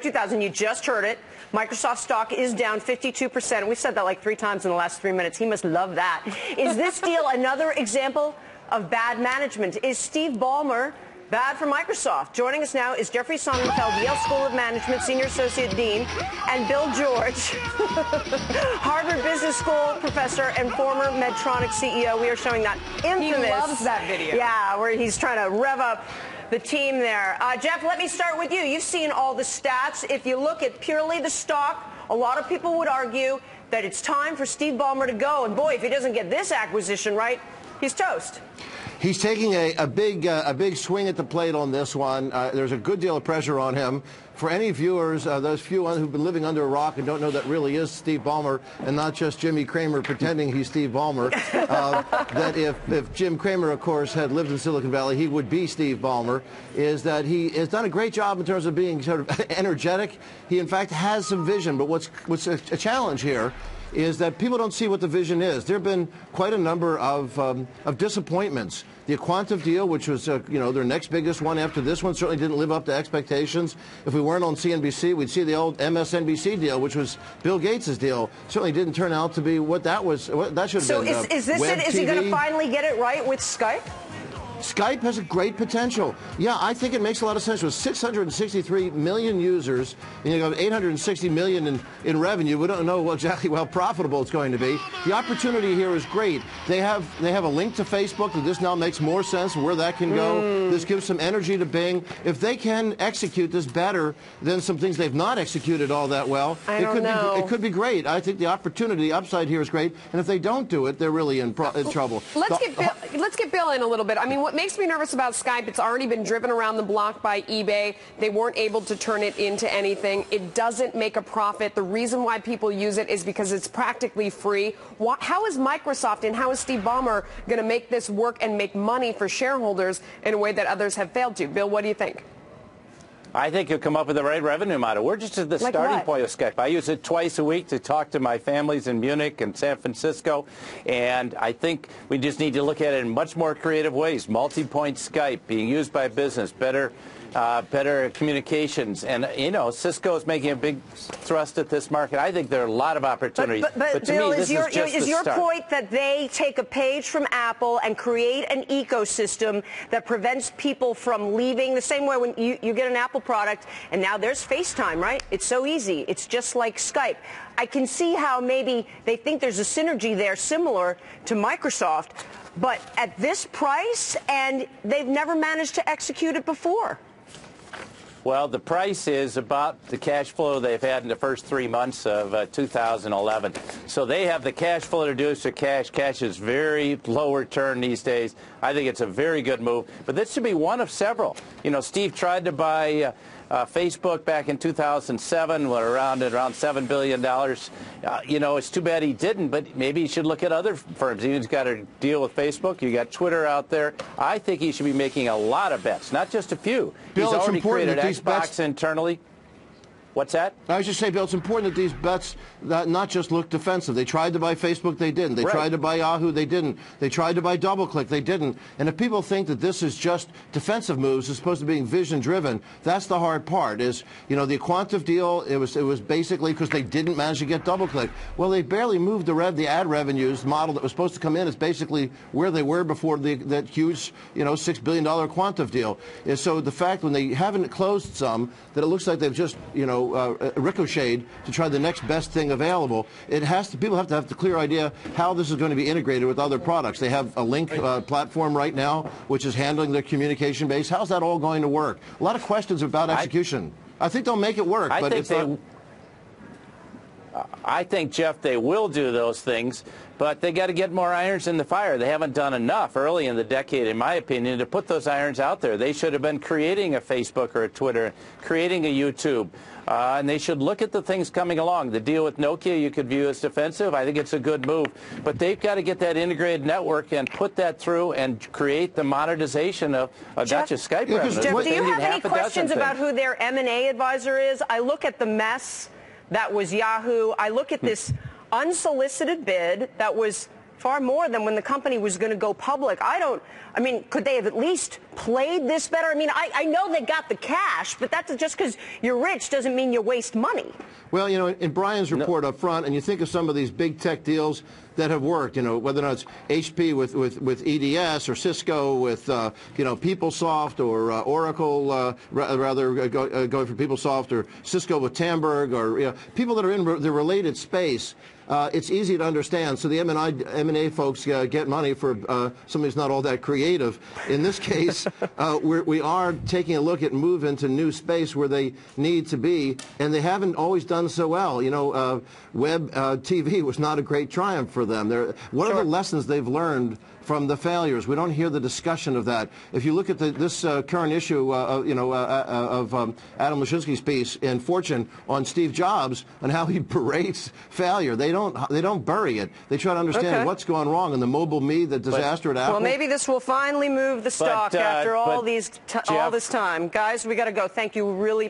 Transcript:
2000. You just heard it. Microsoft stock is down 52%. We said that like 3 times in the last 3 minutes. He must love that. Is this deal another example of bad management? Is Steve Ballmer bad for Microsoft? Joining us now is Jeffrey Sonnenfeld, Yale School of Management Senior Associate Dean, and Bill George, Harvard Business School professor and former Medtronic CEO. We are showing that infamous. He loves that video. Yeah, where he's trying to rev up the team there. Jeff, let me start with you. You've seen all the stats. If you look at purely the stock, a lot of people would argue that it's time for Steve Ballmer to go. And boy, if he doesn't get this acquisition right, he's toast. He's taking a big swing at the plate on this one. There's a good deal of pressure on him. For any viewers, those few who've been living under a rock and don't know that really is Steve Ballmer and not just Jimmy Cramer pretending he's Steve Ballmer, that if Jim Cramer, of course, had lived in Silicon Valley, he would be Steve Ballmer, is that he has done a great job in terms of being sort of energetic. He, in fact, has some vision. But what's a challenge here is that people don't see what the vision is. There have been quite a number of disappointments. The Quantum deal, which was their next biggest one after this one, certainly didn't live up to expectations. If we weren't on CNBC, we'd see the old MSNBC deal, which was Bill Gates' deal. Certainly didn't turn out to be what that was. What that should have been. So is this it? Is he going to finally get it right with Skype? Skype has a great potential. Yeah, I think it makes a lot of sense. With 663 million users, and you have 860 million in revenue, we don't know exactly how profitable it's going to be. The opportunity here is great. They have a link to Facebook, and this now makes more sense where that can go. This gives some energy to Bing. If they can execute this better than some things they've not executed all that well, it could be great. I think the opportunity, the upside here is great. And if they don't do it, they're really in trouble. Let's get Bill in a little bit. I mean, what makes me nervous about Skype, it's already been driven around the block by eBay. They weren't able to turn it into anything. It doesn't make a profit. The reason why people use it is because it's practically free. How is Microsoft and how is Steve Ballmer going to make this work and make money for shareholders in a way that others have failed to? Bill, what do you think? I think you'll come up with the right revenue model. We're just at the starting point of Skype. I use it twice a week to talk to my families in Munich and San Francisco, and I think we just need to look at it in much more creative ways. Multi-point Skype being used by business, better communications, and Cisco is making a big thrust at this market. I think there are a lot of opportunities. But to Bill, me, this is your start. point that they take a page from Apple and create an ecosystem that prevents people from leaving the same way when you get an Apple product and now there's FaceTime, right? It's so easy. It's just like Skype. I can see how maybe they think there's a synergy there similar to Microsoft, but at this price, and they've never managed to execute it before. Well, the price is about the cash flow they've had in the first 3 months of 2011. So they have the cash flow to do so cash. Cash is very low return these days. I think it's a very good move. But this should be one of several. Steve tried to buy Facebook back in 2007, around $7 billion. It's too bad he didn't, but maybe he should look at other firms. He's got to deal with Facebook. You got Twitter out there. I think he should be making a lot of bets, not just a few. Bill, he's already created these Xbox bets internally. What's that? I was just saying, Bill, it's important that these bets not just look defensive. They tried to buy Facebook, they didn't. They tried to buy Yahoo, they didn't. They tried to buy DoubleClick, they didn't. And if people think that this is just defensive moves as opposed to being vision-driven, that's the hard part. Is the Quantum deal? It was basically because they didn't manage to get DoubleClick. Well, they barely moved the ad revenues. The model that was supposed to come in is basically where they were before that huge $6 billion Quantum deal. And so the fact when they haven't closed some that it looks like they've just ricocheted to try the next best thing available. People have to have the clear idea how this is going to be integrated with other products. They have a link platform right now, which is handling their communication base. How's that all going to work? A lot of questions about execution. I think they'll make it work, but it's not. I think, Jeff, they will do those things, but they got to get more irons in the fire. They haven't done enough early in the decade, in my opinion, to put those irons out there. They should have been creating a Facebook or a Twitter, creating a YouTube, and they should look at the things coming along. The deal with Nokia you could view as defensive. I think it's a good move, but they've got to get that integrated network and put that through and create the monetization of not just Skype revenue. Jeff, do you have any questions about who their M&A advisor is? I look at the mess that was Yahoo. I look at this unsolicited bid that was Far more than when the company was going to go public. I mean, could they have at least played this better? I mean, I know they got the cash, but that's just because you're rich doesn't mean you waste money. Well, you know, in Brian's report up front, and you think of some of these big tech deals that have worked, you know, whether or not it's HP with EDS or Cisco with, you know, PeopleSoft or Oracle, rather going for PeopleSoft, or Cisco with Tamberg, or, you know, people that are in the related space. It's easy to understand. So the M&A folks get money for somebody who's not all that creative. In this case, we are taking a look at move into new space where they need to be, and they haven't always done so well. You know, web TV was not a great triumph for them. What are the lessons they've learned from the failures? We don't hear the discussion of that. If you look at this current issue, you know, of Adam Lashinsky's piece in Fortune on Steve Jobs and how he berates failure, they don't bury it. They try to understand what's going wrong in the mobile me, the disaster at Apple. Well, maybe this will finally move the stock after all this time. Guys, we got to go. Thank you. Really.